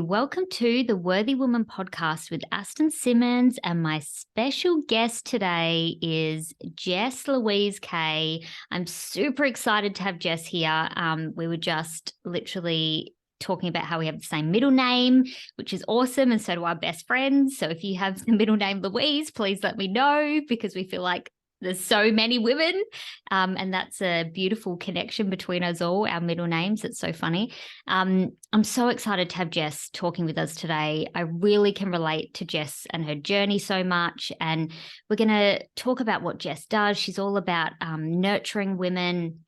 Welcome to the Worthy Woman podcast with Aston Simmons, and my special guest today is Jess Louise Kay. I'm super excited to have Jess here. We were just literally talking about how we have the same middle name, which is awesome, and so do our best friends. So if you have the middle name Louise, please let me know, because we feel like there's so many women, and that's a beautiful connection between us all, our middle names. It's so funny. I'm so excited to have Jess talking with us today. I really can relate to Jess and her journey so much, and we're going to talk about what Jess does. She's all about nurturing women,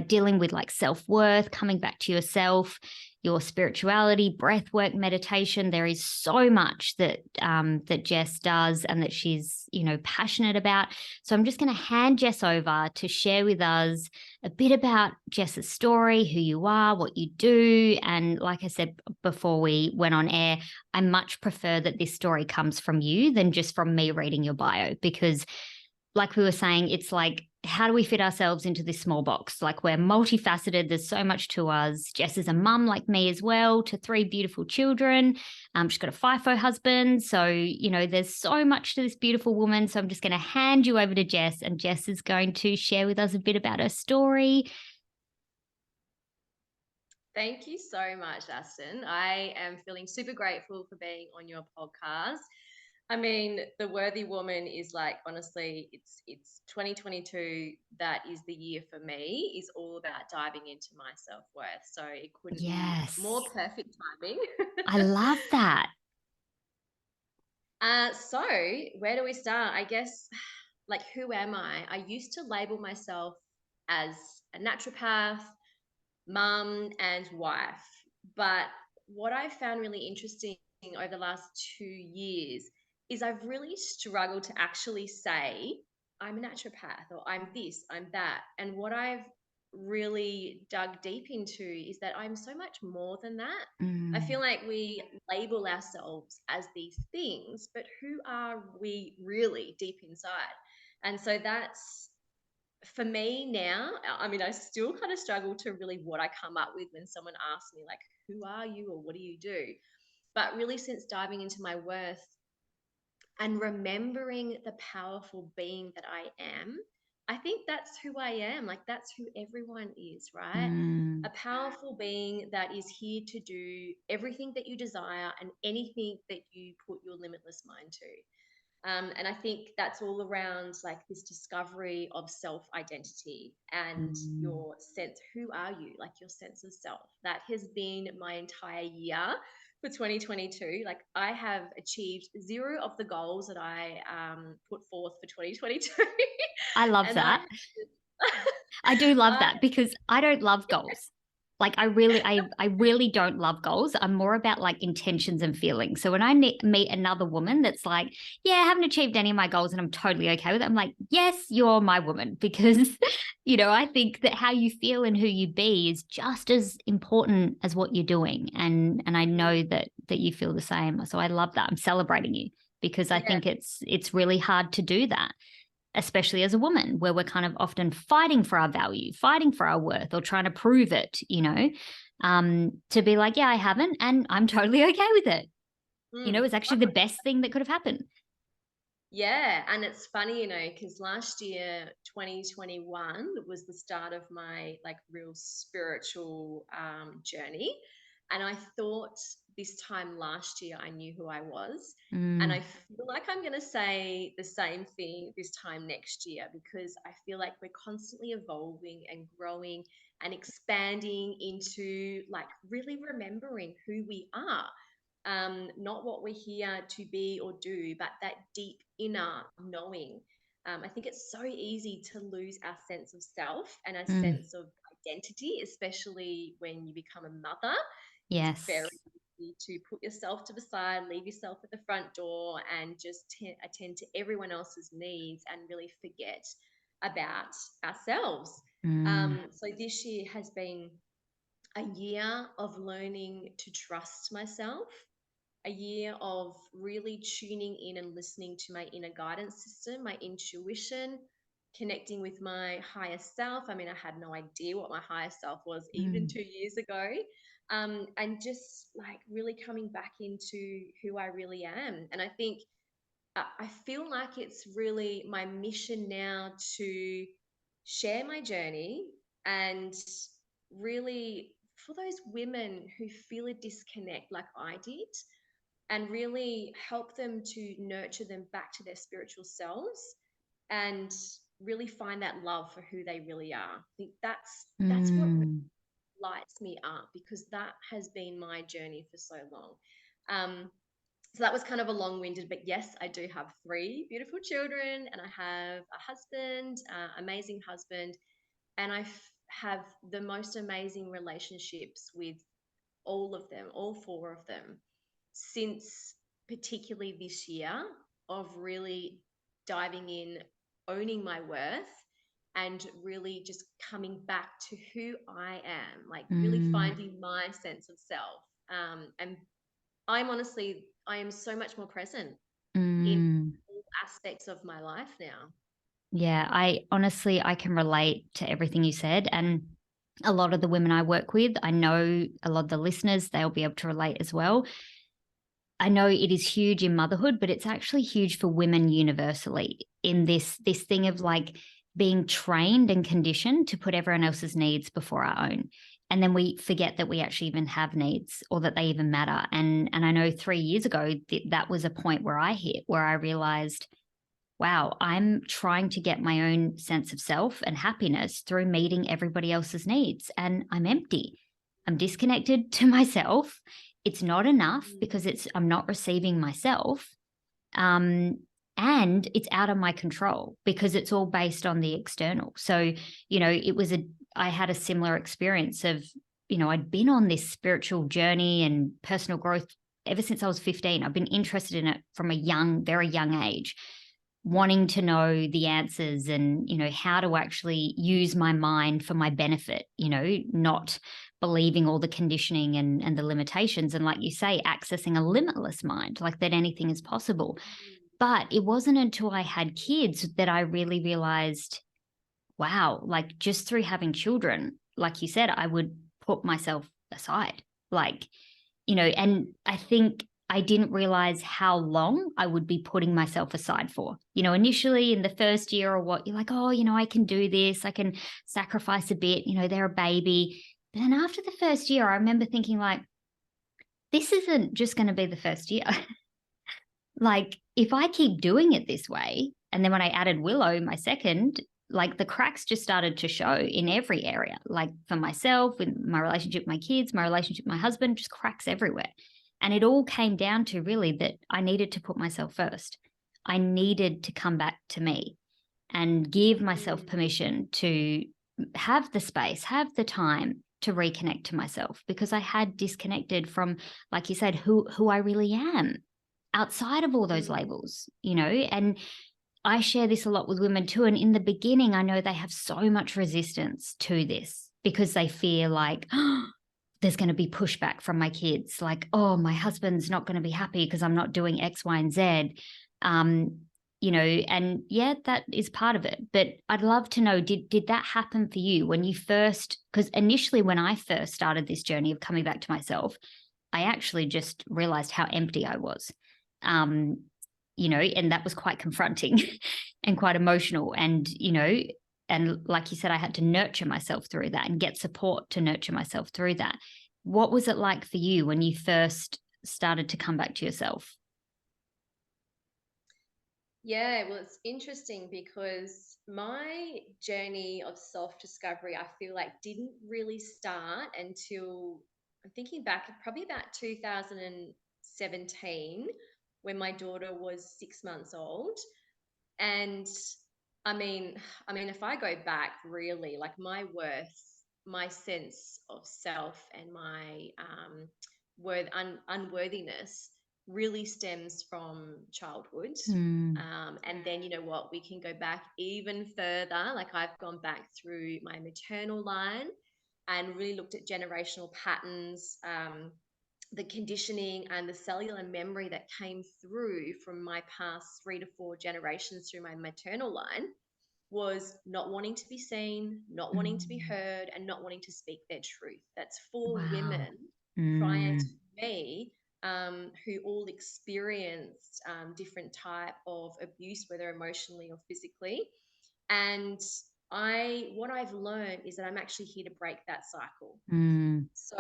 dealing with like self-worth, coming back to yourself, your spirituality, breath work, meditation. There is so much that that Jess does and that she's, passionate about. So I'm just going to hand Jess over to share with us a bit about Jess's story, who you are, what you do. And like I said before we went on air, I much prefer that this story comes from you than just from me reading your bio, because like we were saying, it's like, how do we fit ourselves into this small box? Like, we're multifaceted. There's so much to us. Jess is a mum like me as well, to 3 beautiful children. She's got a FIFO husband. So, there's so much to this beautiful woman. So I'm just going to hand you over to Jess, and Jess is going to share with us a bit about her story. Thank you so much, Aston. I am feeling super grateful for being on your podcast. I mean, the Worthy Woman is like, honestly, it's 2022. That is the year for me, is all about diving into my self-worth. So it couldn't be Yes. more perfect timing. I love that. So where do we start? I guess, like, who am I? I used to label myself as a naturopath, mum, and wife. But what I found really interesting over the last 2 years is I've really struggled to actually say I'm a naturopath or I'm this, I'm that. And what I've really dug deep into is that I'm so much more than that. I feel like we label ourselves as these things, but who are we really deep inside? And so that's, for me now, I mean, I still kind of struggle to really what I come up with when someone asks me, like, who are you or what do you do? But really, since diving into my worth and remembering the powerful being that I am, I think that's who I am. Like, that's who everyone is, right? A powerful being that is here to do everything that you desire and anything that you put your limitless mind to. And I think that's all around like this discovery of self identity and your sense, who are you? Like, your sense of self. That has been my entire year for 2022. Like, I have achieved 0 of the goals that I put forth for 2022. I love And that. I do love I, that, because I don't love goals. Like, I really don't love goals. I'm more about like intentions and feelings. So when I meet another woman that's like, yeah, I haven't achieved any of my goals and I'm totally okay with it, I'm like, yes, you're my woman, because I think that how you feel and who you be is just as important as what you're doing. And I know that you feel the same. So I love that. I'm celebrating you, because I yeah, think it's really hard to do that, especially as a woman, where we're kind of often fighting for our value, fighting for our worth, or trying to prove it, to be like, yeah, I haven't, and I'm totally okay with it. It's actually the best thing that could have happened. Yeah, and it's funny, because last year, 2021, was the start of my like real spiritual journey. And I thought this time last year I knew who I was. And I feel like I'm going to say the same thing this time next year, because I feel like we're constantly evolving and growing and expanding into like really remembering who we are, not what we're here to be or do, but that deep inner knowing. I think it's so easy to lose our sense of self and our Mm. sense of identity, especially when you become a mother. It's very Yes. easy to put yourself to the side, leave yourself at the front door, and just attend to everyone else's needs and really forget about ourselves. So this year has been a year of learning to trust myself, a year of really tuning in and listening to my inner guidance system, my intuition, connecting with my higher self. I mean, I had no idea what my higher self was even 2 years ago. and just like really coming back into who I really am. And I think I feel like it's really my mission now to share my journey and really for those women who feel a disconnect like I did, and really help them to nurture them back to their spiritual selves and really find that love for who they really are. I think that's what really Mm. lights me up, because that has been my journey for so long. Um, so that was kind of a long-winded, but yes, I do have three beautiful children, and I have a husband, amazing husband, and have the most amazing relationships with all of them, all four of them, since particularly this year of really diving in, owning my worth, and really just coming back to who I am, like really Mm. finding my sense of self. And I am so much more present in Mm. all aspects of my life now. Yeah, I honestly, I can relate to everything you said. And a lot of the women I work with, I know a lot of the listeners, they'll be able to relate as well. I know it is huge in motherhood, but it's actually huge for women universally in this thing of like being trained and conditioned to put everyone else's needs before our own. And then we forget that we actually even have needs or that they even matter. And I know 3 years ago that was a point where I hit where I realized, wow, I'm trying to get my own sense of self and happiness through meeting everybody else's needs. And I'm empty. I'm disconnected to myself. It's not enough because I'm not receiving myself. Um, and it's out of my control because it's all based on the external. So, I had a similar experience of, I'd been on this spiritual journey and personal growth ever since I was 15. I've been interested in it from very young age, wanting to know the answers and how to actually use my mind for my benefit, not believing all the conditioning and the limitations, and like you say, accessing a limitless mind, like that anything is possible. But it wasn't until I had kids that I really realized, wow, like just through having children, like you said, I would put myself aside, like, and I think I didn't realize how long I would be putting myself aside for. Initially in the first year or what, you're like, oh, I can do this. I can sacrifice a bit. They're a baby. But then after the first year, I remember thinking, like, this isn't just going to be the first year. Like, if I keep doing it this way, and then when I added Willow, my second, like the cracks just started to show in every area, like for myself, with my relationship with my kids, my relationship with my husband, just cracks everywhere. And it all came down to really that I needed to put myself first. I needed to come back to me and give myself Mm. permission to have the space, have the time to reconnect to myself, because I had disconnected from, like you said, who I really am outside of all those Mm. labels, and I share this a lot with women too. And in the beginning, I know they have so much resistance to this because they fear like, oh, there's going to be pushback from my kids. Like, oh, my husband's not going to be happy because I'm not doing X, Y, and Z. Um, and yeah, that is part of it. But I'd love to know, did that happen for you when you first, because initially when I first started this journey of coming back to myself, I actually just realized how empty I was. Um, and that was quite confronting and quite emotional. And like you said, I had to nurture myself through that and get support to nurture myself through that. What was it like for you when you first started to come back to yourself? Yeah, well, it's interesting because my journey of self discovery, I feel like, didn't really start until I'm thinking back, probably about 2017, when my daughter was 6 months old. And I mean, if I go back really, like my worth, my sense of self, and my unworthiness really stems from childhood. Mm. And then, you know what, we can go back even further. Like I've gone back through my maternal line and really looked at generational patterns, the conditioning and the cellular memory that came through from my past 3 to 4 generations through my maternal line was not wanting to be seen, not wanting to be Mm. heard, and not wanting to speak their truth. That's for Wow. women prior Mm. to me, who all experienced different type of abuse, whether emotionally or physically. And what I've learned is that I'm actually here to break that cycle. Mm. So,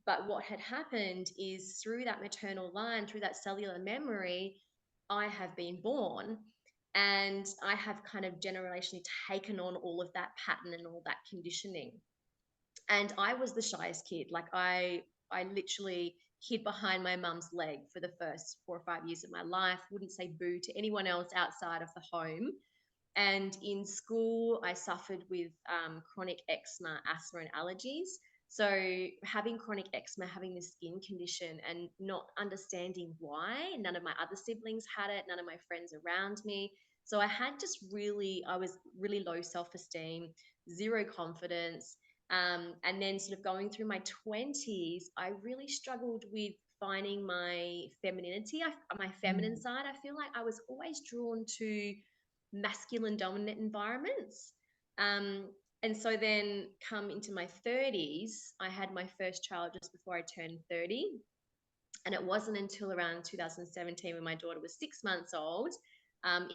but what had happened is through that maternal line, through that cellular memory, I have been born, and I have kind of generationally taken on all of that pattern and all that conditioning. And I was the shyest kid. Like I literally hid behind my mum's leg for the first 4 or 5 years of my life, wouldn't say boo to anyone else outside of the home. And in school, I suffered with chronic eczema, asthma, and allergies. So, having chronic eczema, having this skin condition, and not understanding why, none of my other siblings had it, none of my friends around me. So, I was really low self esteem, zero confidence. And then, sort of going through my 20s, I really struggled with finding my femininity, my feminine side. I feel like I was always drawn to masculine dominant environments. Um, and so then come into my 30s, I had my first child just before I turned 30. And it wasn't until around 2017 when my daughter was 6 months old.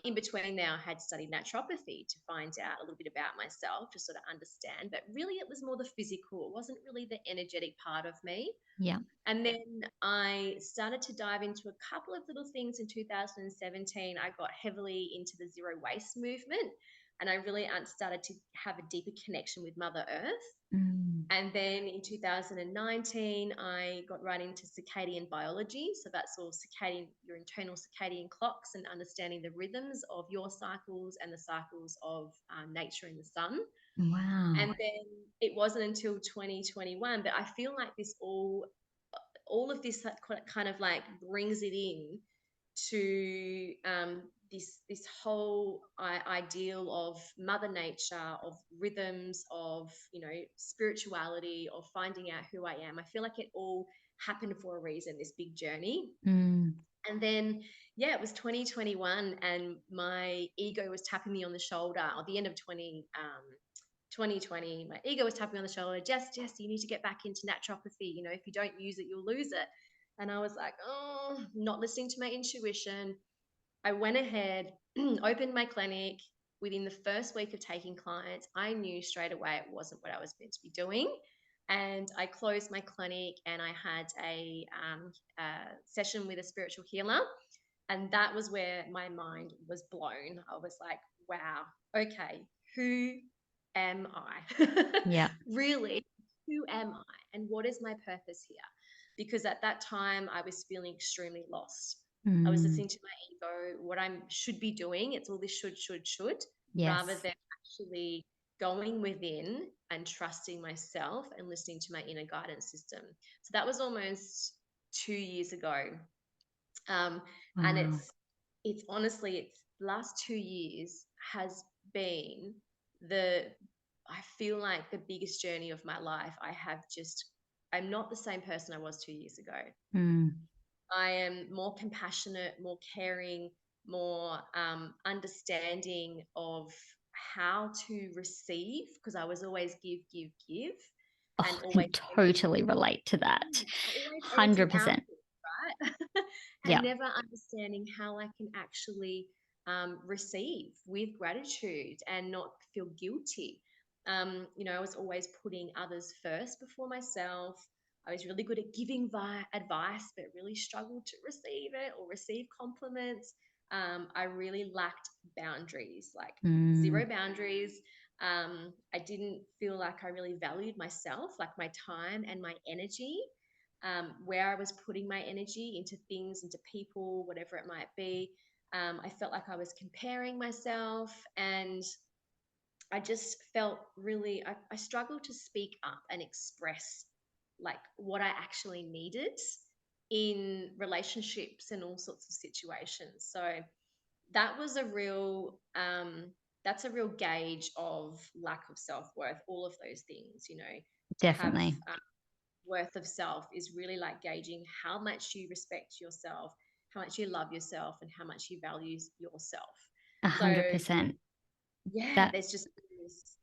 In between there, I had studied naturopathy to find out a little bit about myself, to sort of understand. But really, it was more the physical. It wasn't really the energetic part of me. Yeah. And then I started to dive into a couple of little things in 2017. I got heavily into the zero waste movement, and I really started to have a deeper connection with Mother Earth. Mm. And then in 2019, I got right into circadian biology. So that's all your internal circadian clocks, and understanding the rhythms of your cycles and the cycles of nature and the sun. Wow. And then it wasn't until 2021, but I feel like all of this kind of like brings it in to this whole ideal of mother nature, of rhythms, of spirituality, of finding out who I am. I feel like it all happened for a reason, this big journey. Mm. And then, yeah, it was 2021, and my ego was tapping me on the shoulder. At the end of 2020, my ego was tapping me on the shoulder. Jess, you need to get back into naturopathy. If you don't use it, you'll lose it. And I was like, oh, not listening to my intuition. I went ahead, opened my clinic. Within the first week of taking clients, I knew straight away it wasn't what I was meant to be doing. And I closed my clinic, and I had a session with a spiritual healer. And that was where my mind was blown. I was like, wow, okay, who am I? Yeah. Really, who am I? And what is my purpose here? Because at that time, I was feeling extremely lost. I was Mm. listening to my ego, what I should be doing. It's all this should, rather Yes. than actually going within and trusting myself and listening to my inner guidance system. So that was almost 2 years ago. Um, and Wow. it's honestly, it's the last 2 years has been I feel like the biggest journey of my life. I'm not the same person I was 2 years ago. Mm. I am more compassionate, more caring, more understanding of how to receive, because I was always give, and Oh, I always can totally relate to that. always empty out, 100%. right? And Yeah. never understanding how I can actually receive with gratitude and not feel guilty. I was always putting others first before myself. I was really good at giving advice, but really struggled to receive it or receive compliments. I really lacked boundaries, like Mm. zero boundaries. I didn't feel like I really valued myself, like my time and my energy, where I was putting my energy into things, into people, whatever it might be. I felt like I was comparing myself, and I just felt really, I struggled to speak up and express like what I actually needed in relationships and all sorts of situations. So that was that's a real gauge of lack of self-worth, all of those things, to have Definitely. worth of self is really like gauging how much you respect yourself, how much you love yourself, and how much you value yourself. So 100%. yeah, That there's just this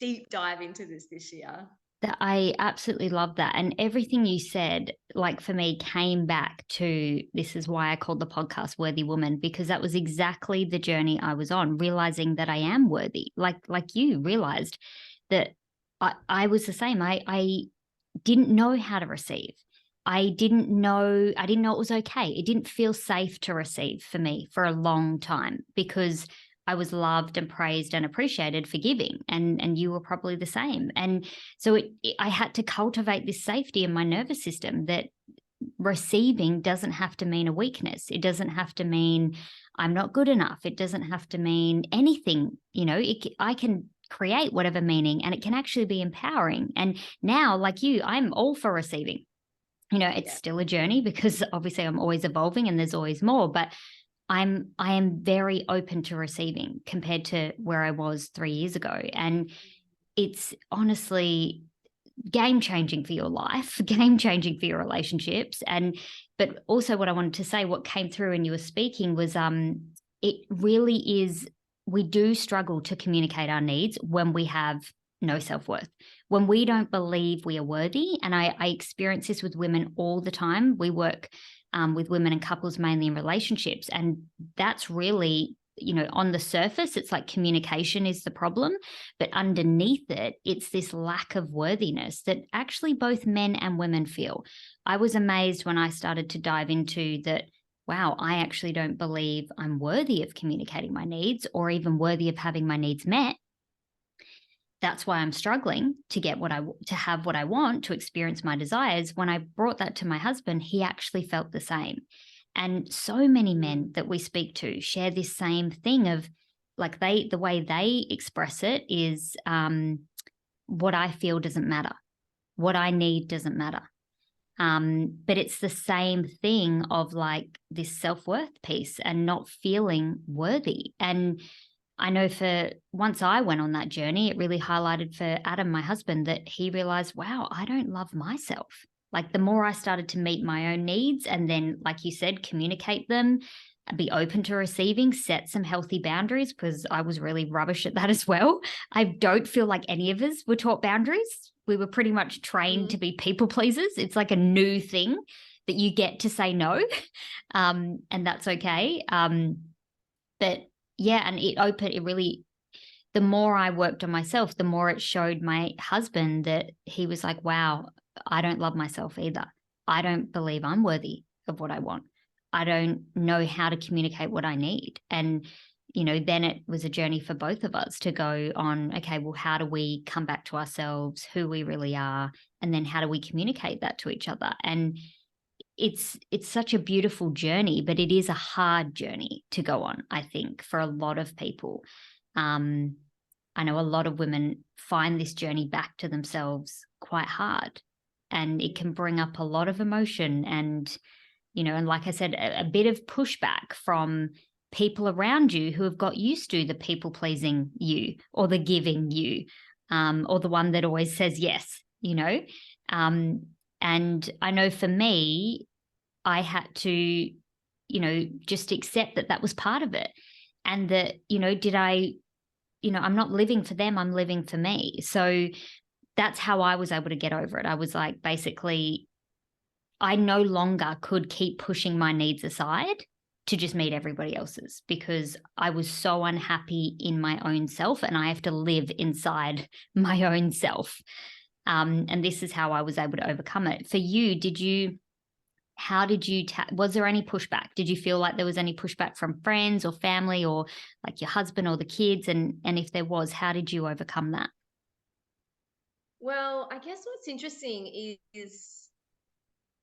deep dive into this year. That I absolutely love that. And everything you said, like for me, came back to this is why I called the podcast Worthy Woman, because that was exactly the journey I was on, realizing that I am worthy. Like you realized that I was the same. I didn't know how to receive. I didn't know it was okay. It didn't feel safe to receive for me for a long time because I was loved and praised and appreciated for giving, and you were probably the same. And so I had to cultivate this safety in my nervous system that receiving doesn't have to mean a weakness. It doesn't have to mean I'm not good enough. It doesn't have to mean anything. I can create whatever meaning, and it can actually be empowering. And now, like you, I'm all for receiving. It's still a journey because obviously I'm always evolving and there's always more, but I am very open to receiving compared to where I was 3 years ago. And it's honestly game changing for your life, game changing for your relationships. But also what I wanted to say, what came through when you were speaking was it really is, we do struggle to communicate our needs when we have no self-worth, when we don't believe we are worthy. And I experience this with women all the time. We work with women and couples mainly in relationships, and that's really, on the surface it's like communication is the problem, but underneath it, it's this lack of worthiness that actually both men and women feel. I was amazed when I started to dive into that. Wow, I actually don't believe I'm worthy of communicating my needs or even worthy of having my needs met. That's why I'm struggling to get to have what I want, to experience my desires. When I brought that to my husband, he actually felt the same. And so many men that we speak to share this same thing of like the way they express it is what I feel doesn't matter. What I need doesn't matter. But it's the same thing of like this self-worth piece and not feeling worthy. And I know for once I went on that journey, it really highlighted for Adam, my husband, that he realized, wow, I don't love myself. Like the more I started to meet my own needs and then, like you said, communicate them, be open to receiving, set some healthy boundaries, because I was really rubbish at that as well. I don't feel like any of us were taught boundaries. We were pretty much trained to be people pleasers. It's like a new thing that you get to say no, and that's okay. But yeah, and the more I worked on myself, the more it showed my husband that he was like, wow, I don't love myself either. I don't believe I'm worthy of what I want. I don't know how to communicate what I need. And, then it was a journey for both of us to go on, okay, well, how do we come back to ourselves, who we really are, and then how do we communicate that to each other? And it's such a beautiful journey, but it is a hard journey to go on, I think, for a lot of people. I know a lot of women find this journey back to themselves quite hard, and it can bring up a lot of emotion and, and like I said, a bit of pushback from people around you who have got used to the people pleasing you or the giving you, or the one that always says yes, and I know for me, I had to, just accept that was part of it. And that, I'm not living for them, I'm living for me. So that's how I was able to get over it. I was like, basically, I no longer could keep pushing my needs aside to just meet everybody else's, because I was so unhappy in my own self, and I have to live inside my own self. And this is how I was able to overcome it. For you, was there any pushback? Did you feel like there was any pushback from friends or family or like your husband or the kids? And if there was, how did you overcome that? Well, I guess what's interesting is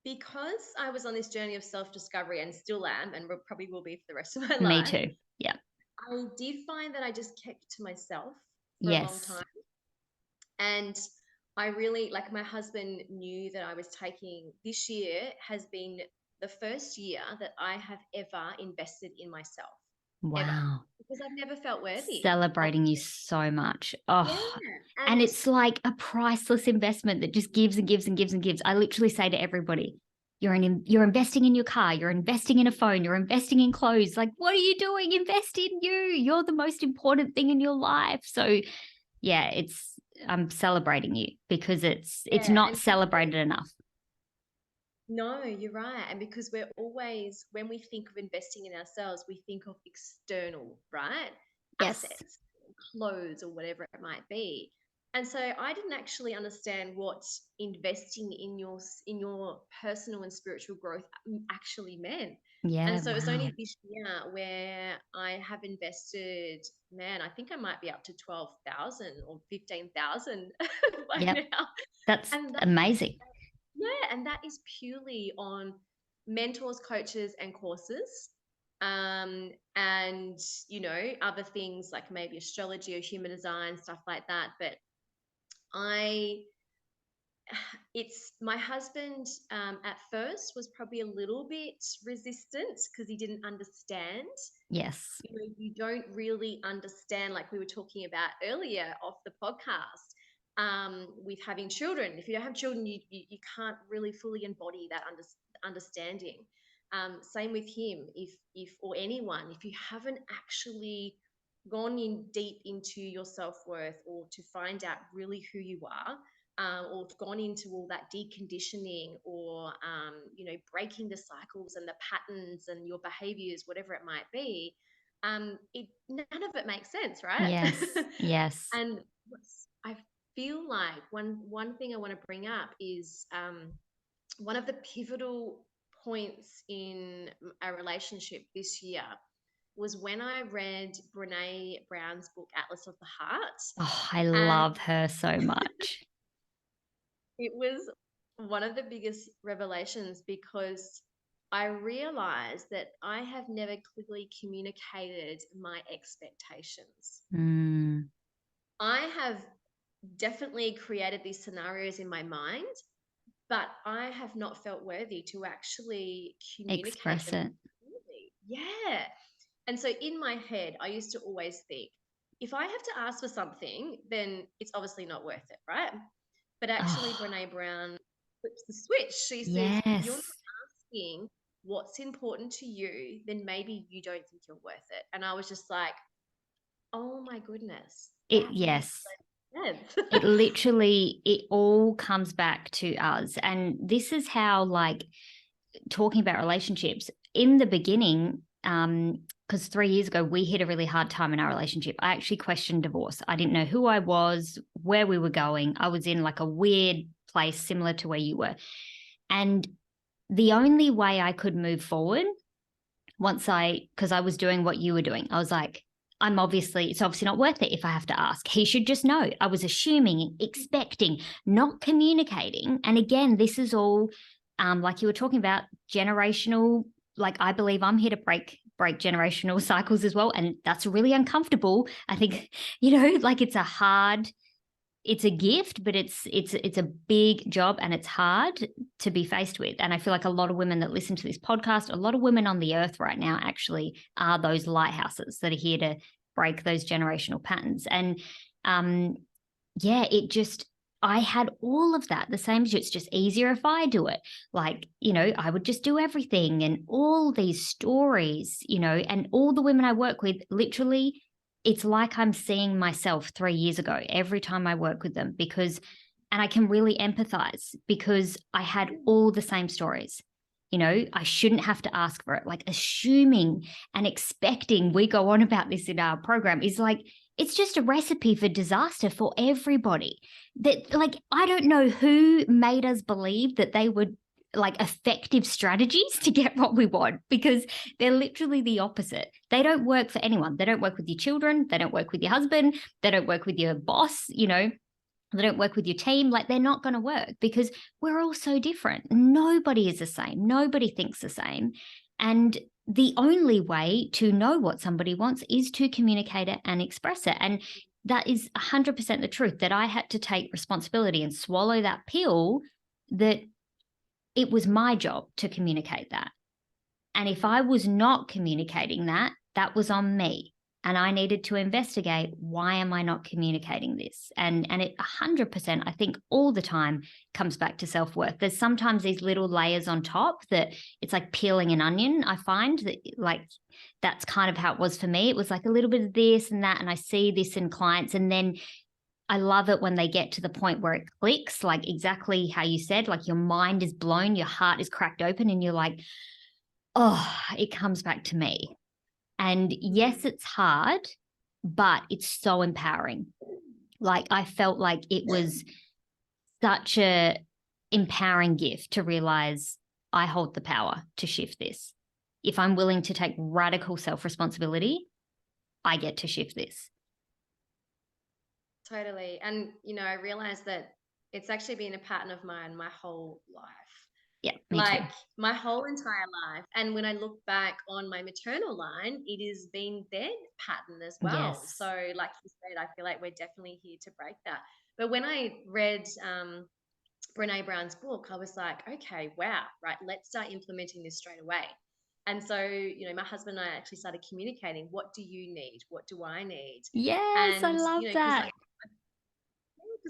because I was on this journey of self-discovery and still am, and probably will be for the rest of my Me life. too. Yeah. I did find that I just kept to myself for a long Yes. time. And I really, like, my husband knew that I was taking, this year has been the first year that I have ever invested in myself. Ever. Wow. Because I've never felt worthy of Celebrating you it. so much. Yeah. Oh, and it's like a priceless investment that just gives and gives and gives and gives. I literally say to everybody, you're investing in your car, you're investing in a phone, you're investing in clothes. Like, what are you doing? Invest in you. You're the most important thing in your life. So yeah, I'm celebrating you, because it's Yeah, not and celebrated enough. no, you're right. And because we're always, when we think of investing in ourselves, we think of external, right? Yes. Assets, clothes, or whatever it might be. And so I didn't actually understand what investing in your personal and spiritual growth actually meant. And Yeah. so it was Wow. only this year where I have invested, man, I think I might be up to 12,000 or 15,000 by Yep. now. That's And that amazing. yeah, and that is purely on mentors, coaches, and courses. And other things like maybe astrology or human design, stuff like that. But I it's my husband at first was probably a little bit resistant because he didn't understand. Yes. You don't really understand, like we were talking about earlier off the podcast, with having children. If you don't have children, you can't really fully embody that understanding. Same with him. If or anyone, if you haven't actually gone in deep into your self-worth or to find out really who you are, or gone into all that deconditioning, or breaking the cycles and the patterns and your behaviors, whatever it might be, none of it makes sense, right? Yes. Yes. And I feel like one thing I want to bring up is one of the pivotal points in a relationship this year was when I read Brene Brown's book Atlas of the Heart. Oh, I And love her so much. it was one of the biggest revelations because I realized that I have never clearly communicated my expectations. Mm, I have definitely created these scenarios in my mind, but I have not felt worthy to actually communicate express them it. clearly. Yeah. And so in my head, I used to always think, if I have to ask for something, then it's obviously not worth it, right? But actually, Oh, Brene Brown flips the switch. She says, if you're not yes. asking what's important to you, then maybe you don't think you're worth it. And I was just like, oh my goodness, that makes Yes. sense. It literally, it all comes back to us. And this is how, like, talking about relationships in the beginning, because 3 years ago we hit a really hard time in our relationship. I actually questioned divorce. I didn't know who I was, where we were going. I was in like a weird place similar to where you were. And the only way I could move forward, because I was doing what you were doing, I was like, it's obviously not worth it if I have to ask. He should just know. I was assuming, expecting, not communicating. And again, this is all, like you were talking about, generational. Like, I believe I'm here to break generational cycles as well. And that's really uncomfortable. I think, like, it's a gift, but it's a big job, and it's hard to be faced with. And I feel like a lot of women that listen to this podcast, a lot of women on the earth right now actually are those lighthouses that are here to break those generational patterns. And yeah, I had all of that the same as you. It's just easier if I do it. Like, I would just do everything, and all these stories, and all the women I work with, literally, it's like I'm seeing myself 3 years ago every time I work with them, and I can really empathize because I had all the same stories. I shouldn't have to ask for it. Like, assuming and expecting, we go on about this in our program, is like, it's just a recipe for disaster for everybody. That, like, I don't know who made us believe that they would, like, effective strategies to get what we want, because they're literally the opposite. They don't work for anyone. They don't work with your children. They don't work with your husband. They don't work with your boss. They don't work with your team. Like, they're not going to work because we're all so different. Nobody is the same. Nobody thinks the same. And the only way to know what somebody wants is to communicate it and express it. And that is 100% the truth, that I had to take responsibility and swallow that pill, that it was my job to communicate that. And if I was not communicating that, that was on me. And I needed to investigate, why am I not communicating this? And it 100%, I think, all the time comes back to self-worth. There's sometimes these little layers on top that it's like peeling an onion. I find that, like, that's kind of how it was for me. It was like a little bit of this and that, and I see this in clients, and then I love it when they get to the point where it clicks, like exactly how you said, like your mind is blown, your heart is cracked open, and you're like, oh, it comes back to me. And yes, it's hard, but it's so empowering. Like I felt like it was such a empowering gift to realize I hold the power to shift this. If I'm willing to take radical self-responsibility, I get to shift this. Totally. And, I realized that it's actually been a pattern of mine my whole life. Yeah, me too. Like my whole entire life. And when I look back on my maternal line, it has been their pattern as well. Yes. So, like you said, I feel like we're definitely here to break that. But when I read Brene Brown's book, I was like, okay, wow, right, let's start implementing this straight away. And so, my husband and I actually started communicating, what do you need? What do I need? Yes, I And, love because that.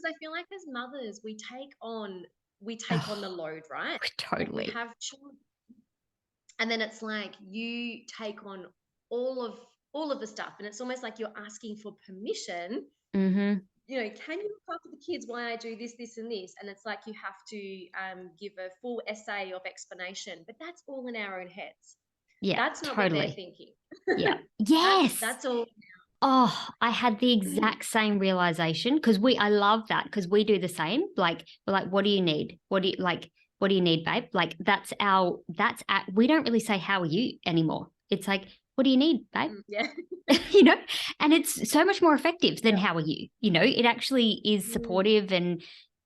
I feel like as mothers, we take on the Oh, load, right? Like we totally. have children, and then it's like you take on all of all of the stuff, and it's almost like you're asking for permission. Mm-hmm. Can you look after the kids while I do this, this, and this? And it's like you have to give a full essay of explanation, but that's all in our own heads. Yeah, That's not what they're totally. thinking. Yeah. that's Yes. that's all. Oh, I had the exact same realization because I love that because we do the same. Like, we're like, what do you need? What do you need, babe? Like, we don't really say, how are you anymore? It's like, what do you need, babe? Yeah. you know, and it's so much more effective than Yeah. how are you? It actually is Mm, supportive and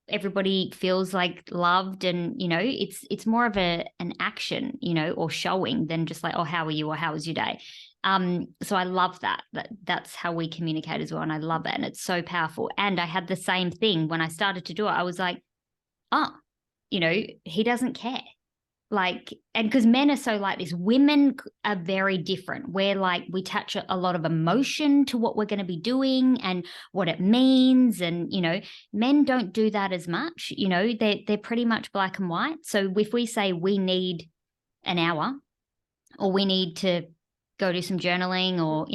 everybody feels like loved and it's more of an action or showing than just like, oh, how are you or how was your day. So I love that's how we communicate as well, and I love it, and it's so powerful. And I had the same thing when I started to do it. I was like, oh, he doesn't care. Like, and because men are so like this, women are very different. We're like, we attach a lot of emotion to what we're going to be doing and what it means. And, men don't do that as much. They're pretty much black and white. So if we say we need an hour or we need to go do some journaling or,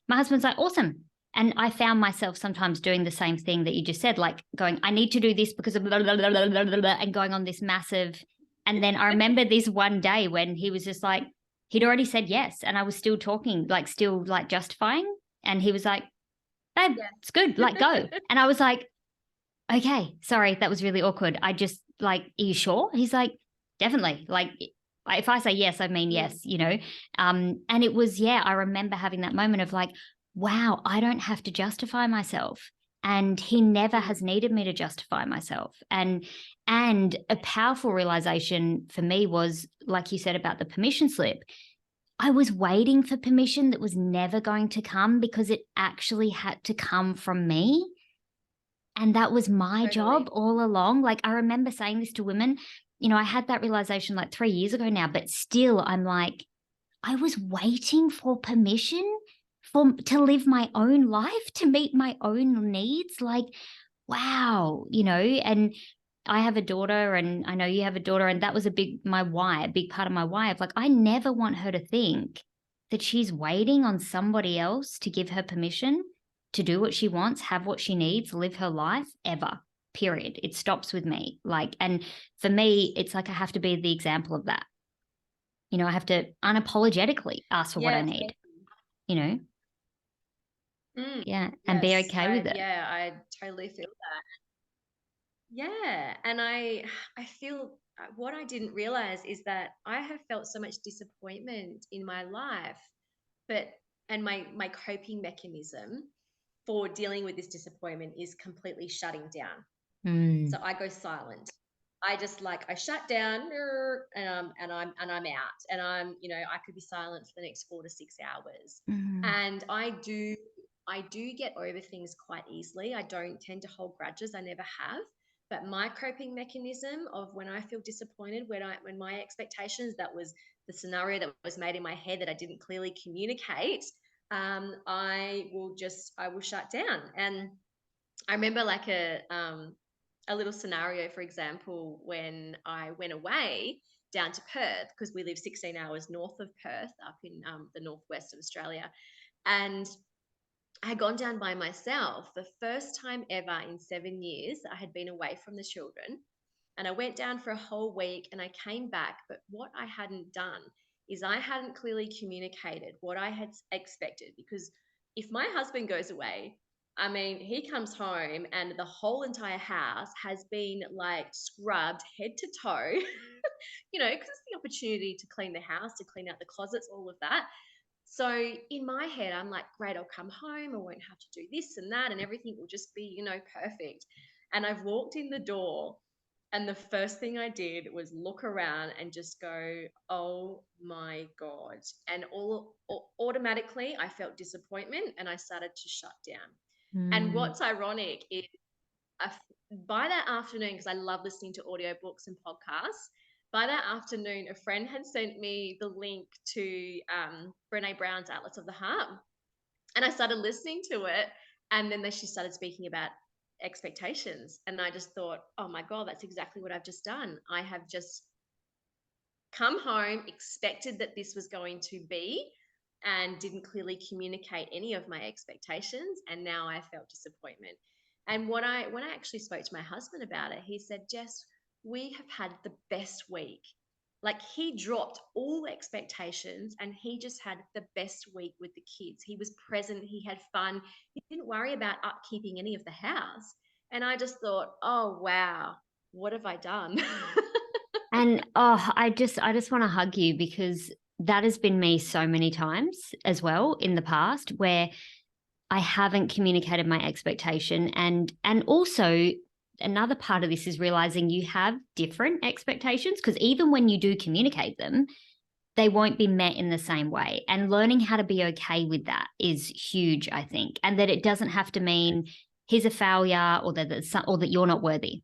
my husband's like, awesome. And I found myself sometimes doing the same thing that you just said, like going, I need to do this because of blah, blah, blah, blah, blah, blah, blah, and going on this massive. And then I remember this one day when he was just like, he'd already said yes. And I was still talking, like still like justifying. And he was like, babe, yeah. it's good, like go. And I was like, okay, sorry, that was really awkward. I just like, are you sure? He's like, definitely. Like if I say yes, I mean Mm, yes. And it was, yeah, I remember having that moment of like, wow, I don't have to justify myself. And he never mm, has needed me to justify myself. And a powerful realization for me was, like you said about the permission slip, I was waiting for permission that was never going to come because it actually had to come from me. And that was my job totally. all along. Like, I remember saying this to women, I had that realization like 3 years ago now, but still I'm like, I was waiting for permission to live my own life, to meet my own needs. Like, wow, and I have a daughter and I know you have a daughter, and that was a big part of my why of like, I never want her to think that she's waiting on somebody else to give her permission to do what she wants, have what she needs, live her life ever. Period. It stops with me. Like, and for me, it's like I have to be the example of that. I have to unapologetically ask for what I Yeah. need, you know? Yeah. And be Yes. okay with I it. yeah. I totally feel that. Yeah, and I feel what I didn't realize is that I have felt so much disappointment in my life, but and my coping mechanism for dealing with this disappointment is completely shutting down. So Mm, I go silent. I shut down and I'm out, and I could be silent for the next 4 to 6 hours. mm, And I do get over things quite easily. I don't tend to hold grudges. I never have. But my coping mechanism of when I feel disappointed, when my expectations, that was the scenario that was made in my head that I didn't clearly communicate, I will shut down. And I remember like a little scenario, for example, when I went away down to Perth, because we live 16 hours north of Perth, up in the northwest of Australia. And I had gone down by myself. The first time ever in 7 years, I had been away from the children. And I went down for a whole week and I came back. But what I hadn't done is I hadn't clearly communicated what I had expected. Because if my husband goes away, I mean, he comes home and the whole entire house has been like scrubbed head to toe, because it's the opportunity to clean the house, to clean out the closets, all of that. So in my head, I'm like, great, I'll come home. I won't have to do this and that, and everything will just be, perfect. And I've walked in the door, and the first thing I did was look around and just go, oh my God. And automatically, I felt disappointment and I started to shut down. And Mm. what's ironic is uh, by that afternoon, because I love listening to audiobooks and podcasts, by that afternoon, a friend had sent me the link to Brene Brown's Atlas of the Heart. And I started listening to it. And then she started speaking about expectations. And I just thought, oh my God, that's exactly what I've just done. I have just come home, expected that this was going to be, and didn't clearly communicate any of my expectations. And now I felt disappointment. And when I actually spoke to my husband about it, he said, Jess, we have had the best week. Like, he dropped all expectations and he just had the best week with the kids. He was present, he had fun, he didn't worry about upkeeping any of the house. And I just thought, oh wow, what have I done? And I just want to hug you, because that has been me so many times as well in the past, where I haven't communicated my expectation. And also, another part of this is realizing you have different expectations, because even when you do communicate them, they won't be met in the same way. And learning how to be okay with that is huge, I think. And that it doesn't have to mean he's a failure, or that you're not worthy,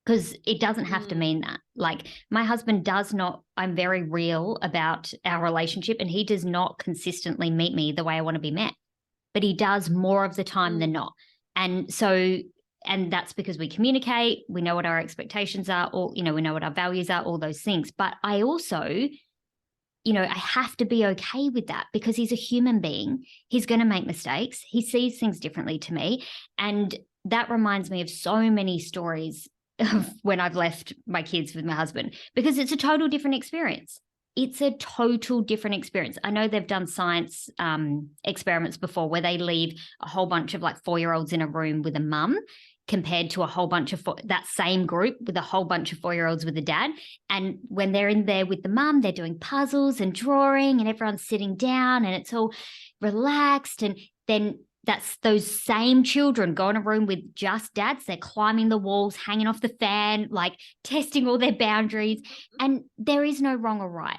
because it doesn't have to mean that. Like, my husband does not, I'm very real about our relationship, and he does not consistently meet me the way I want to be met, but he does more of the time than not. And so, and that's because we communicate, we know what our expectations are, or, we know what our values are, all those things. But I also, I have to be okay with that, because he's a human being. He's going to make mistakes. He sees things differently to me. And that reminds me of so many stories of when I've left my kids with my husband, because it's a total different experience. It's a total different experience. I know they've done science experiments before where they leave a whole bunch of like 4-year-olds in a room with a mum, compared to a whole bunch of that same group with a whole bunch of 4-year-olds with a dad. And when they're in there with the mum, they're doing puzzles and drawing, and everyone's sitting down and it's all relaxed. And then that's those same children go in a room with just dads. They're climbing the walls, hanging off the fan, like testing all their boundaries. And there is no wrong or right.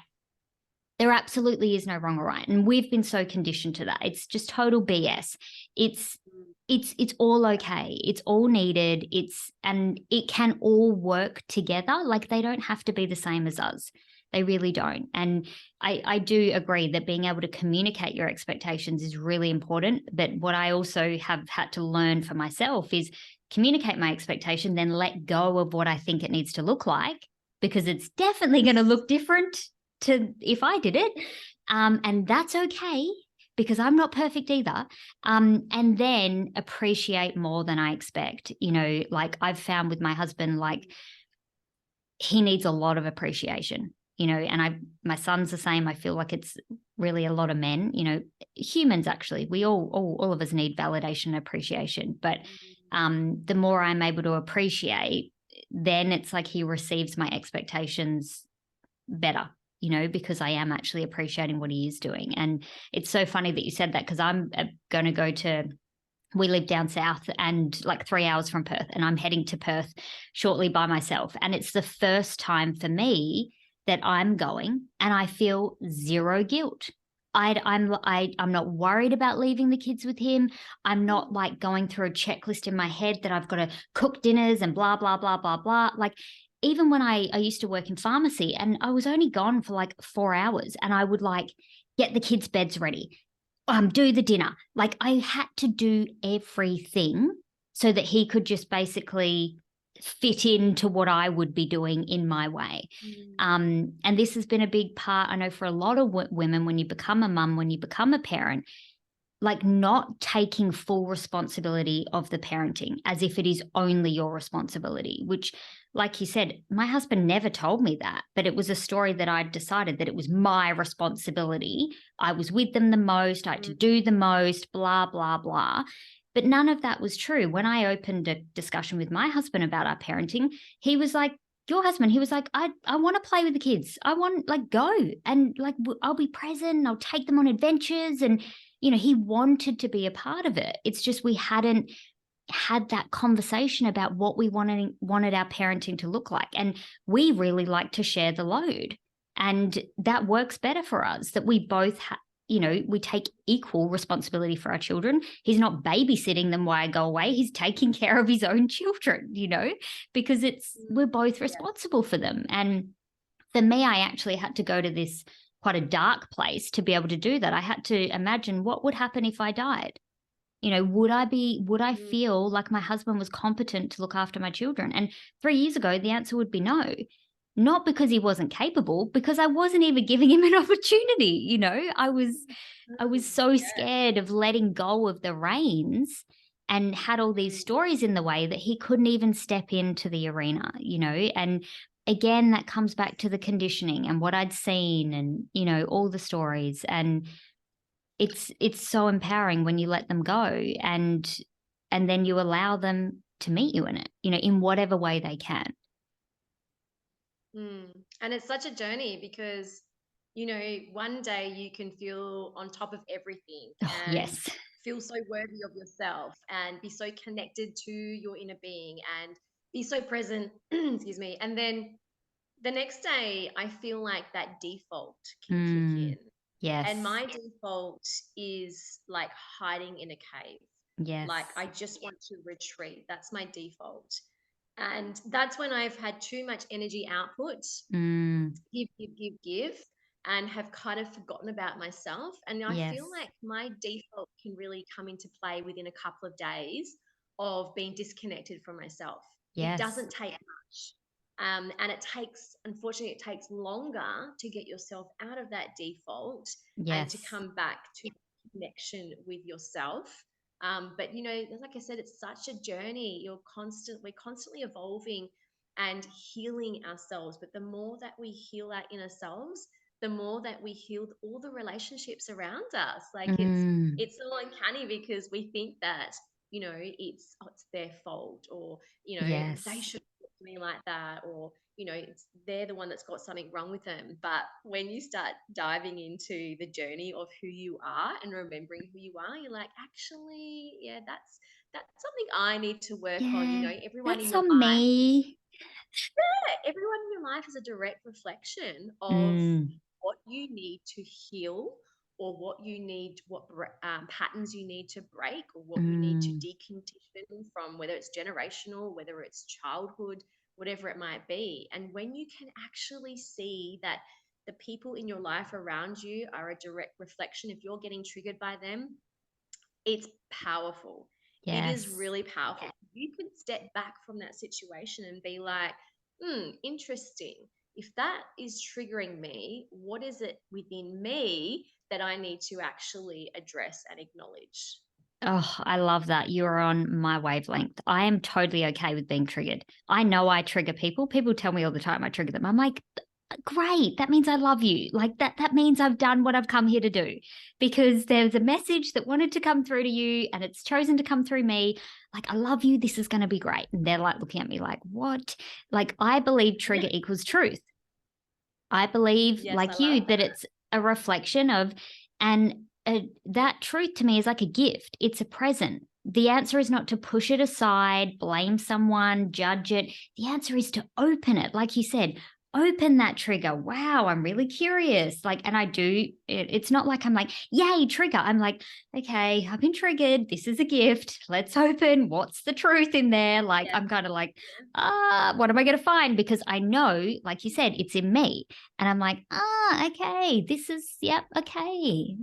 There absolutely is no wrong or right. And we've been so conditioned to that. It's just total BS. It's all okay. It's all needed. And it can all work together. Like, they don't have to be the same as us. They really don't. And I do agree that being able to communicate your expectations is really important. But what I also have had to learn for myself is communicate my expectation, then let go of what I think it needs to look like, because it's definitely going to look different to if I did it. And that's okay, because I'm not perfect either. And then appreciate more than I expect. Like, I've found with my husband, like, he needs a lot of appreciation, and my son's the same. I feel like it's really a lot of men, humans, actually. We all of us need validation and appreciation. But the more I'm able to appreciate, then it's like he receives my expectations better, because I am actually appreciating what he is doing. And it's so funny that you said that, because I'm going to we live down south and like 3 hours from Perth, and I'm heading to Perth shortly by myself. And it's the first time for me that I'm going, and I feel zero guilt. I'm not worried about leaving the kids with him. I'm not like going through a checklist in my head that I've got to cook dinners and blah, blah, blah, blah, blah. Like, even when I used to work in pharmacy, and I was only gone for like 4 hours, and I would like get the kids' beds ready, do the dinner. Like, I had to do everything so that he could just basically fit into what I would be doing in my way. And this has been a big part, I know, for a lot of women, when you become a mum, when you become a parent, like not taking full responsibility of the parenting as if it is only your responsibility, which, like you said, my husband never told me that, but it was a story that I'd decided that it was my responsibility. I was with them the most, I had to do the most, blah, blah, blah. But none of that was true. When I opened a discussion with my husband about our parenting, he was like, your husband, he was like, I want to play with the kids. I want, like, go and like I'll be present. I'll take them on adventures. And, you know, he wanted to be a part of it. It's just we hadn't had that conversation about what we wanted our parenting to look like. And we really like to share the load. And that works better for us, that we both you know, we take equal responsibility for our children. He's not babysitting them while I go away. He's taking care of his own children, you know, because we're both responsible for them. And for me, I actually had to go to this quite a dark place to be able to do that. I had to imagine what would happen if I died. You know, would I feel like my husband was competent to look after my children? And 3 years ago, the answer would be no. Not because he wasn't capable, because I wasn't even giving him an opportunity. You know, I was so scared of letting go of the reins and had all these stories in the way that he couldn't even step into the arena, you know. And again, that comes back to the conditioning and what I'd seen and, you know, all the stories. And it's so empowering when you let them go and then you allow them to meet you in it, you know, in whatever way they can. And it's such a journey because, you know, one day you can feel on top of everything Oh, and yes. feel so worthy of yourself and be so connected to your inner being and be so present, excuse me. And then the next day, I feel like that default can kick in. Yes. And my default is like hiding in a cave. Yes. Like I just want to retreat. That's my default. And that's when I've had too much energy output, give, and have kind of forgotten about myself. And I feel like my default can really come into play within a couple of days of being disconnected from myself. It doesn't take much. And unfortunately, it takes longer to get yourself out of that default and to come back to connection with yourself. But you know, like I said, it's such a journey. We're constantly evolving and healing ourselves. But the more that we heal our inner selves, the more that we heal all the relationships around us. Like it's so uncanny because we think that, you know, it's their fault, or, you know, they should talk to me like that, or, you know, they're the one that's got something wrong with them. But when you start diving into the journey of who you are and remembering who you are, you're like, actually, yeah, that's something I need to work on. You know, everyone in That's your on life, me. everyone in your life is a direct reflection of what you need to heal, or what patterns you need to break, or what you need to decondition from, whether it's generational, whether it's childhood, whatever it might be. And when you can actually see that the people in your life around you are a direct reflection, if you're getting triggered by them, it's powerful. It is really powerful. You can step back from that situation and be like, interesting. If that is triggering me, what is it within me that I need to actually address and acknowledge? Oh, I love that. You're on my wavelength. I am totally okay with being triggered. I know I trigger people. People tell me all the time I trigger them. I'm like, great. That means I love you. Like that means I've done what I've come here to do, because there's a message that wanted to come through to you and it's chosen to come through me. Like, I love you. This is going to be great. And they're like looking at me like, what? Like, I believe trigger equals truth. I believe, like you, that it's a reflection of, and that truth to me is like a gift. It's a present. The answer is not to push it aside, blame someone, judge it. The answer is to open it. Like you said, open that trigger. Wow, I'm really curious. Like, and I do, it's not like I'm like, yay, trigger. I'm like, okay, I've been triggered. This is a gift. Let's open. What's the truth in there? Like, I'm kind of like, what am I going to find? Because I know, like you said, it's in me. And I'm like, okay, this is, okay,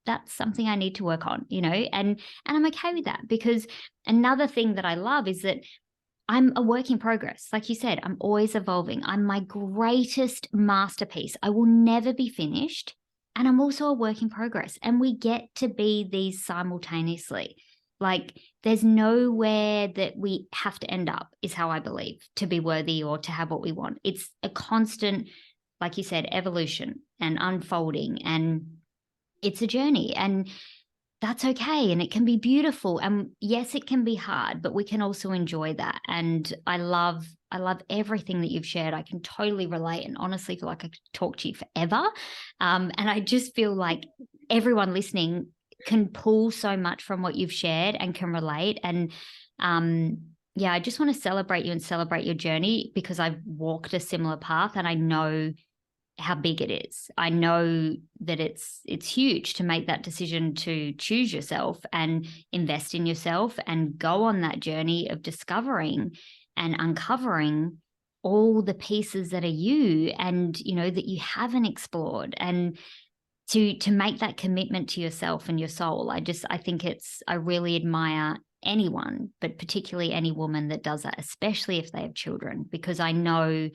that's something I need to work on, you know, and I'm okay with that, because another thing that I love is that I'm a work in progress. Like you said, I'm always evolving. I'm my greatest masterpiece. I will never be finished and I'm also a work in progress. And we get to be these simultaneously. Like, there's nowhere that we have to end up, is how I believe, to be worthy or to have what we want. It's a constant, like you said, evolution and unfolding, and it's a journey. And that's okay, and it can be beautiful, and yes, it can be hard, but we can also enjoy that. And I love everything that you've shared. I can totally relate, and honestly feel like I could talk to you forever. And I just feel like everyone listening can pull so much from what you've shared and can relate. And yeah, I just want to celebrate you and celebrate your journey, because I've walked a similar path and I know how big it is. I know that it's huge to make that decision to choose yourself and invest in yourself and go on that journey of discovering and uncovering all the pieces that are you, and that you haven't explored, and to make that commitment to yourself and your soul. I really admire anyone, but particularly any woman that does that, especially if they have children, because I know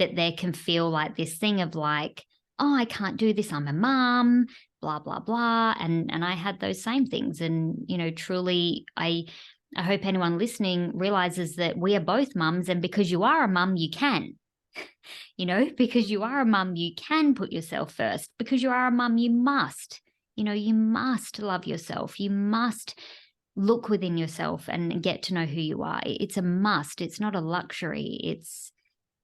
that there can feel like this thing of like, oh, I can't do this, I'm a mom, blah blah blah. And I had those same things. And truly, I hope anyone listening realizes that we are both mums, and because you are a mum, you can. Because you are a mum, you can put yourself first. Because you are a mum, you must. You must love yourself. You must look within yourself and get to know who you are. It's a must. It's not a luxury. It's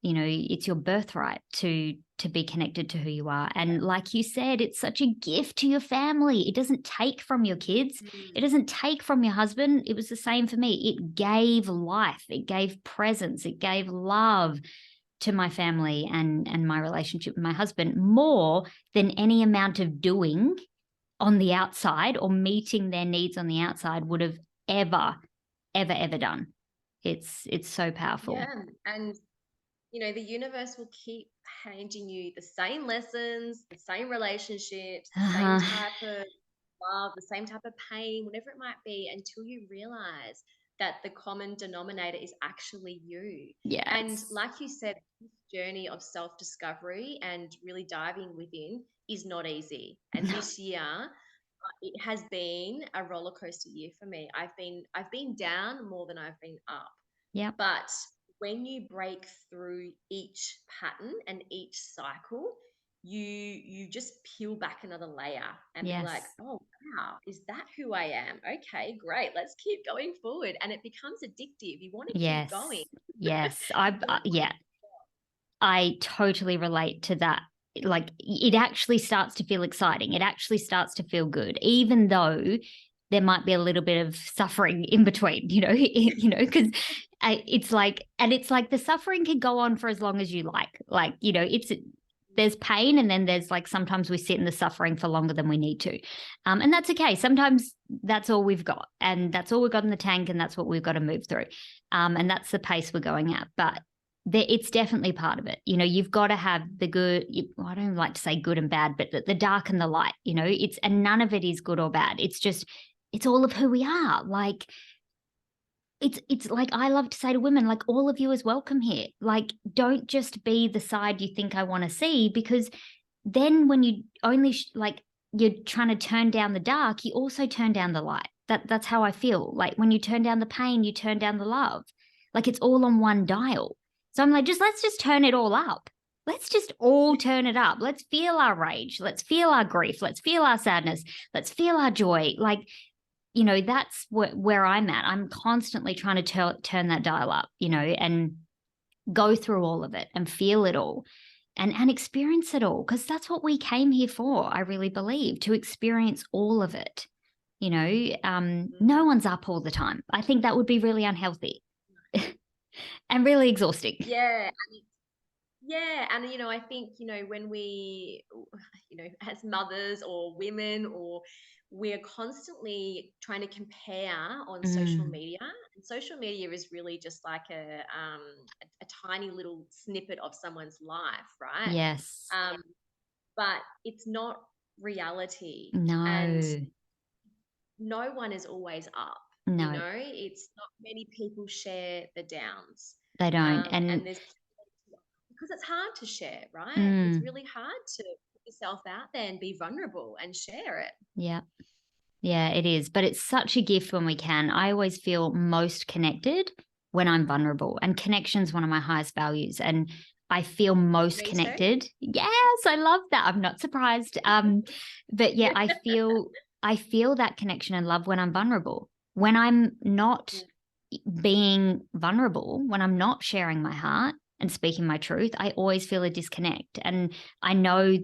your birthright to be connected to who you are. And like you said, it's such a gift to your family. It doesn't take from your kids. It doesn't take from your husband. It was the same for me. It gave life. It gave presence. It gave love to my family and my relationship with my husband, more than any amount of doing on the outside or meeting their needs on the outside would have ever done. It's so powerful. Yeah. And the universe will keep handing you the same lessons, the same relationships, the same type of love, the same type of pain, whatever it might be, until you realize that the common denominator is actually you. And Yes. like you said, this journey of self-discovery and really diving within is not easy. And this year, it has been a roller coaster year for me. I've been down more than I've been up. Yep. But when you break through each pattern and each cycle, you just peel back another layer and be like, Yes. oh wow, is that who I am? Okay, great. Let's keep going forward. And it becomes addictive. You want to keep Yes. going. Yes. You don't want Yeah. I totally relate to that. Like, it actually starts to feel exciting. It actually starts to feel good, even though there might be a little bit of suffering in between, because it's like the suffering can go on for as long as you like, there's pain, and then there's like sometimes we sit in the suffering for longer than we need to. And that's okay. Sometimes that's all we've got, and that's all we've got in the tank, and that's what we've got to move through. And that's the pace we're going at. But it's definitely part of it. You've got to have the good. I don't like to say good and bad, but the dark and the light. And none of it is good or bad. It's all of who we are. Like, it's like I love to say to women, like, all of you is welcome here. Like, don't just be the side you think I want to see, because then when you only like you're trying to turn down the dark, you also turn down the light. That's how I feel. Like, when you turn down the pain, you turn down the love. Like, it's all on one dial. So I'm like, let's just turn it all up. Let's just all turn it up. Let's feel our rage. Let's feel our grief. Let's feel our sadness. Let's feel our joy. Like, that's where I'm at. I'm constantly trying to turn that dial up, and go through all of it and feel it all, and experience it all, because that's what we came here for. I really believe, to experience all of it. No one's up all the time. I think that would be really unhealthy and really exhausting. Yeah. Yeah, and I think, when we, as mothers or women, or we're constantly trying to compare on social Mm, media, and social media is really just like a tiny little snippet of someone's life, right? yes. Um, but it's not reality, and No. no one is always up. No, It's not many people share the downs, they don't. and And there's because it's hard to share, right? It's mm, really hard to put yourself out there and be vulnerable and share it. Yeah. Yeah, it is. But it's such a gift when we can. I always feel most connected when I'm vulnerable, and connection's one of my highest values. And I feel most Me too. connected. Yes, I love that. I'm not surprised. But yeah, I feel that connection and love when I'm vulnerable. When I'm not being vulnerable, when I'm not sharing my heart and speaking my truth, I always feel a disconnect. And I know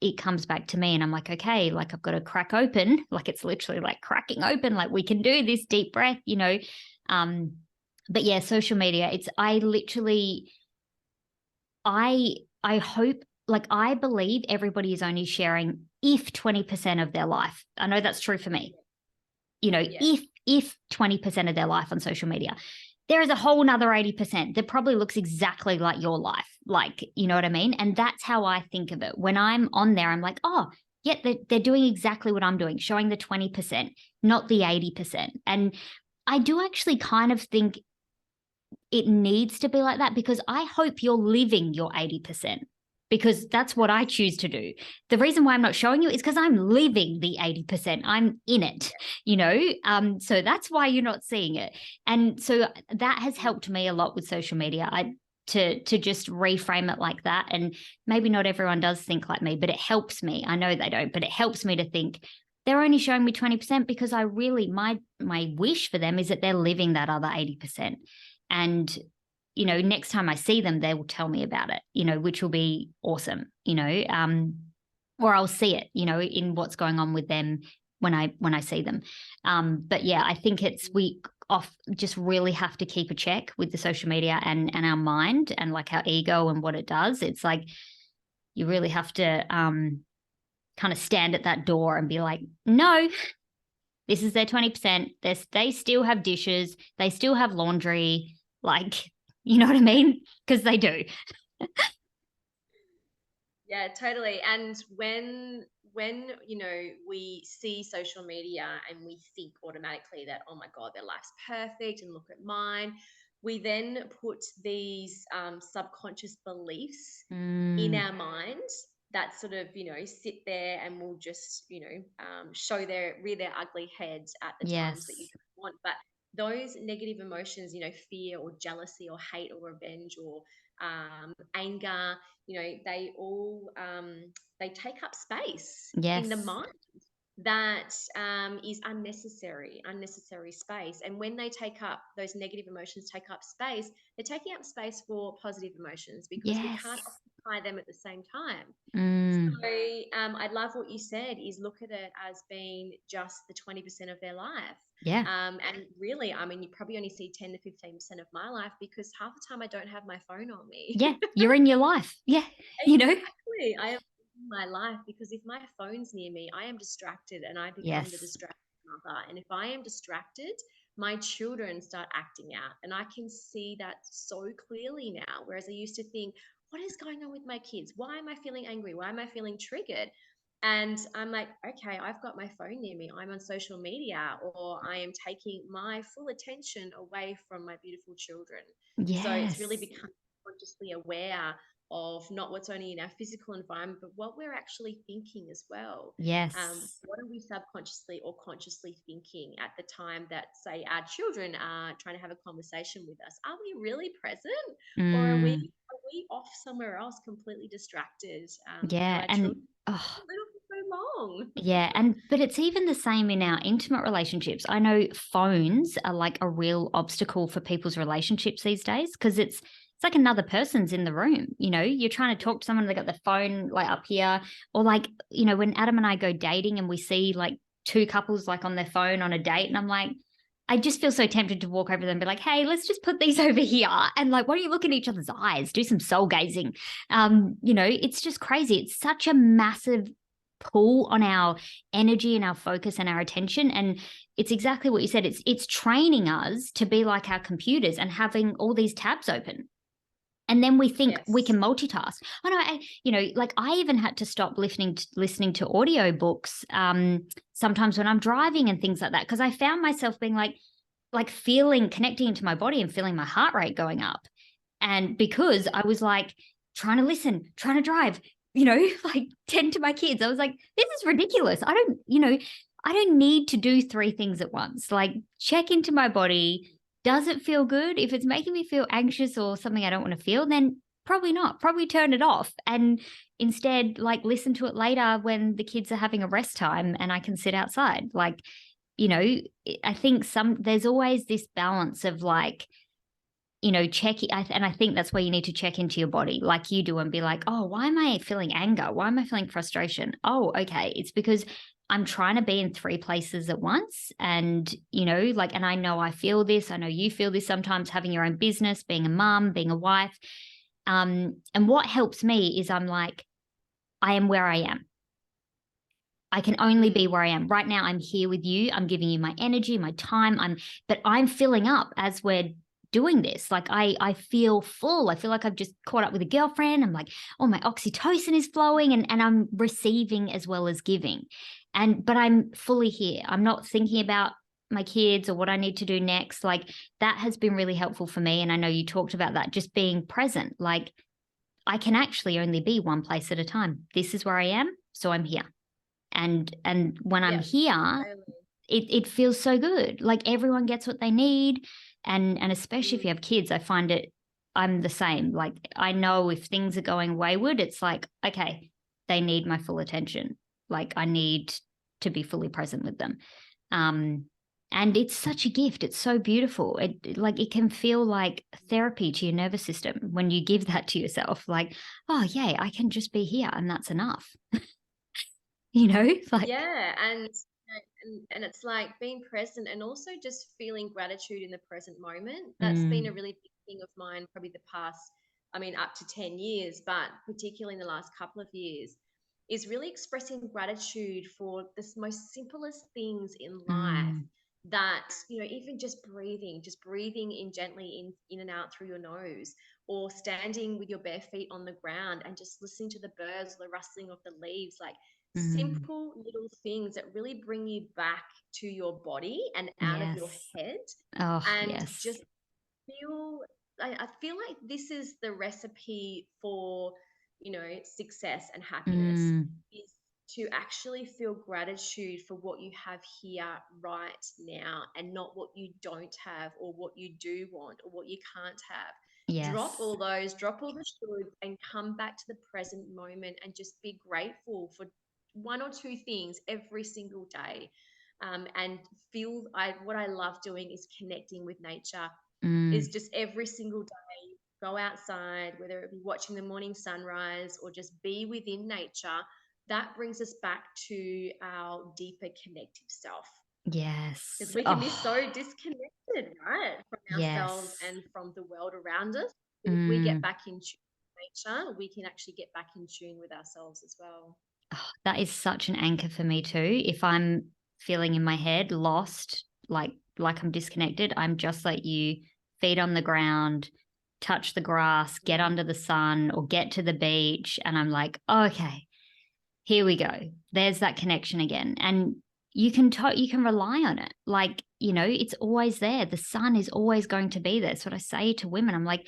it comes back to me, and I'm like, okay, like I've got to crack open, like it's literally like cracking open, like we can do this, deep breath, but yeah, social media, I hope, like I believe everybody is only sharing if 20% of their life. I know that's true for me. If 20% of their life on social media, there is a whole nother 80% that probably looks exactly like your life. Like, you know what I mean? And that's how I think of it. When I'm on there, I'm like, oh, yeah, they're doing exactly what I'm doing, showing the 20%, not the 80%. And I do actually kind of think it needs to be like that, because I hope you're living your 80%, because that's what I choose to do. The reason why I'm not showing you is because I'm living the 80%. I'm in it, so that's why you're not seeing it. And so that has helped me a lot with social media. To just reframe it like that. And maybe not everyone does think like me, but it helps me. I know they don't, but it helps me to think they're only showing me 20%, because I really, my wish for them is that they're living that other 80%. And, next time I see them, they will tell me about it, which will be awesome, or I'll see it, in what's going on with them when I see them. But yeah, I think we just really have to keep a check with the social media and our mind and like our ego and what it does. It's like, you really have to kind of stand at that door and be like, no, this is their 20%. They still have dishes. They still have laundry. Like, you know what I mean? Because they do. Yeah, totally. And when we see social media and we think automatically that, oh my God, their life's perfect and look at mine, we then put these subconscious beliefs in our minds that sort of sit there and will just show rear their ugly heads at the times that you Yes. don't want. But those negative emotions, fear or jealousy or hate or revenge or anger, they all they take up space in the Yes. mind that is unnecessary space. And when they take up those negative emotions, take up space, they're taking up space for positive emotions, because we Yes. can't occupy them at the same time. Mm. So I love what you said, is look at it as being just the 20% of their life. Yeah. And really, I mean, you probably only see 10 to 15% of my life, because half the time I don't have my phone on me. Yeah. You're in your life. Yeah. Exactly. I am in my life, because if my phone's near me, I am distracted and I become the Yes. distracted mother. And if I am distracted, my children start acting out. And I can see that so clearly now. Whereas I used to think, what is going on with my kids? Why am I feeling angry? Why am I feeling triggered? And I'm like, okay, I've got my phone near me. I'm on social media, or I am taking my full attention away from my beautiful children. So it's really Yes. become consciously aware of not what's only in our physical environment, but what we're actually thinking as well. Yes. What are we subconsciously or consciously thinking at the time that, say, our children are trying to have a conversation with us? Are we really present, or are we Mm. off somewhere else, completely distracted? Yeah. Our children And oh, little for so long. yeah. But it's even the same in our intimate relationships. I know phones are like a real obstacle for people's relationships these days, because it's like another person's in the room. You're trying to talk to someone, they got their phone like up here, or like, when Adam and I go dating and we see like two couples like on their phone on a date, and I'm like, I just feel so tempted to walk over them and be like, hey, let's just put these over here. And like, why don't you look in each other's eyes? Do some soul gazing. It's just crazy. It's such a massive pull on our energy and our focus and our attention. And it's exactly what you said. It's training us to be like our computers and having all these tabs open. And then we think we can multitask. Oh no, like I even had to stop listening to audio books sometimes when I'm driving and things like that, because I found myself being like connecting into my body and feeling my heart rate going up. And because I was like trying to listen, trying to drive, like tend to my kids. I was like, this is ridiculous. I don't need to do three things at once. Like, check into my body. Does it feel good? If it's making me feel anxious or something I don't want to feel, then probably not. Probably turn it off and instead, like, listen to it later when the kids are having a rest time and I can sit outside. Like, I think there's always this balance of like, checking. And I think that's where you need to check into your body like you do and be like, oh, why am I feeling anger? Why am I feeling frustration? Oh, okay. It's because I'm trying to be in three places at once. And, and I know I feel this. I know you feel this sometimes, having your own business, being a mom, being a wife. And what helps me is I'm like, I am where I am. I can only be where I am. Right now, I'm here with you. I'm giving you my energy, my time. But I'm filling up as we're doing this. Like I feel full. I feel like I've just caught up with a girlfriend. I'm like, oh, my oxytocin is flowing and I'm receiving as well as giving. But I'm fully here. I'm not thinking about my kids or what I need to do next. Like, that has been really helpful for me. And I know you talked about that, just being present. Like, I can actually only be one place at a time. This is where I am. So I'm here. And when I'm here, Totally. it feels so good. Like, everyone gets what they need. And especially if you have kids, I find I'm the same. Like, I know if things are going wayward, it's like, okay, they need my full attention. Like, I need to be fully present with them. And it's such a gift. It's so beautiful. It can feel like therapy to your nervous system when you give that to yourself. Like, oh, yay, I can just be here and that's enough. Like, Yeah, and it's like being present and also just feeling gratitude in the present moment. That's been a mm, really big thing of mine, probably the past, I mean, up to 10 years, but particularly in the last couple of years, is really expressing gratitude for the most simplest things in life. mm, That, even just breathing in gently in and out through your nose, or standing with your bare feet on the ground and just listening to the birds, the rustling of the leaves, like mm. simple little things that really bring you back to your body and out of your Yes. head, Oh, and yes. just feel I feel like this is the recipe for, success and happiness, Mm, is to actually feel gratitude for what you have here right now, and not what you don't have or what you do want or what you can't have. yes. Drop all the shoulds and come back to the present moment and just be grateful for one or two things every single day. And what I love doing is connecting with nature, is Mm, just every single day go outside, whether it be watching the morning sunrise or just be within nature. That brings us back to our deeper connective self, because yes. we can be Oh, so disconnected, right, from ourselves yes. and from the world around us. If we get Mm. back in tune with nature, we can actually get back in tune with ourselves as well. Oh, that is such an anchor for me too. If I'm feeling in my head lost, like I'm disconnected, I'm just like you, feet on the ground, touch the grass, get Mm. under the sun or get to the beach. And I'm like, okay, here we go. There's that connection again. And you can rely on it. Like, it's always there. The sun is always going to be there. That's what I say to women. I'm like,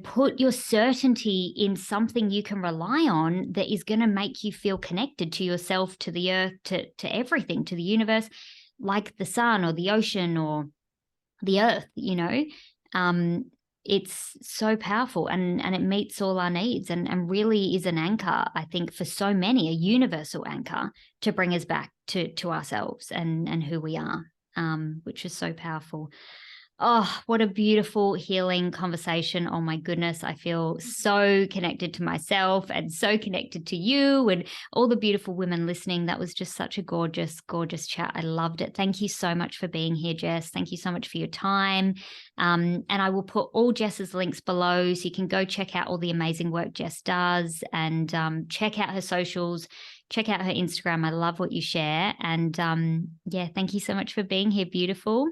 put your certainty in something you can rely on that is going to make you feel connected to yourself, to the earth, to everything, to the universe, like the sun or the ocean or the earth. um it's so powerful and it meets all our needs and really is an anchor, I think, for so many, a universal anchor to bring us back to ourselves and who we are, which is so powerful. Oh, what a beautiful healing conversation. Oh my goodness. I feel so connected to myself and so connected to you and all the beautiful women listening. That was just such a gorgeous, gorgeous chat. I loved it. Thank you so much for being here, Jess. Thank you so much for your time. And I will put all Jess's links below so you can go check out all the amazing work Jess does and check out her socials, check out her Instagram. I love what you share. And yeah, thank you so much for being here, beautiful.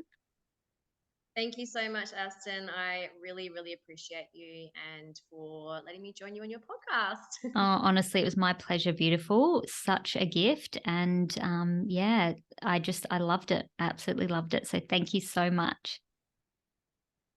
Thank you so much, Aston. I really, really appreciate you and for letting me join you on your podcast. Oh, honestly, it was my pleasure, beautiful. Such a gift. And yeah, I loved it. Absolutely loved it. So thank you so much.